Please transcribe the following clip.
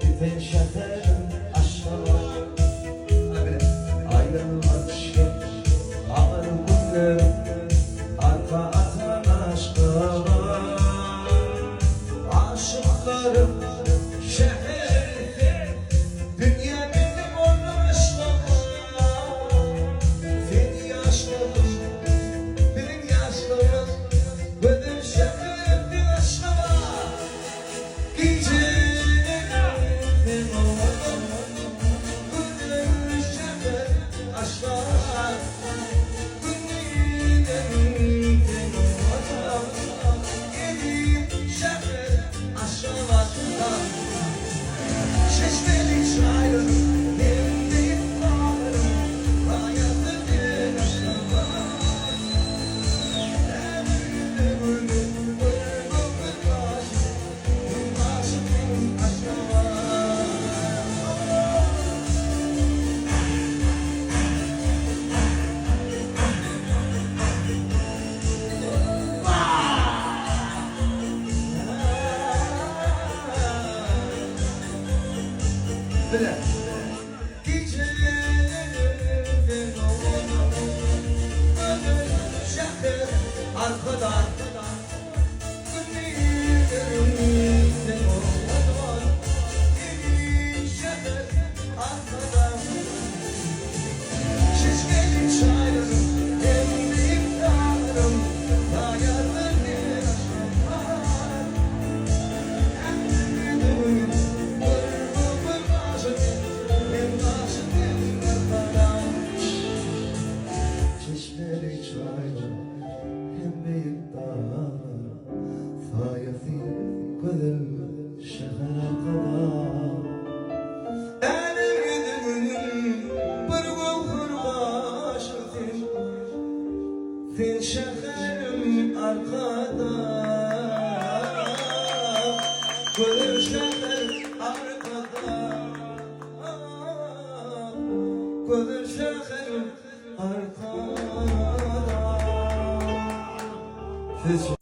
Biten şekerim aşka var. Ayrılmaz ki ağır günlerim, arka atan aşka var. Aşıklarım şehirde, dünya benim onun aşka var. Seni yaşladım, benim yaşladım, benim şekerim bir aşka var. Gece arkadan şişmeli çaylarım, emdiğim dağlarım, dayanır bir aşkım var. Emdiğim vır başım, benim başım arkadan. Şişmeli çaylarım, emdiğim dağlarım, sayesinde gözüm şehir arkadan. Sen şekerim arkada, gönül şeker arkada, gönül şekerim arkada.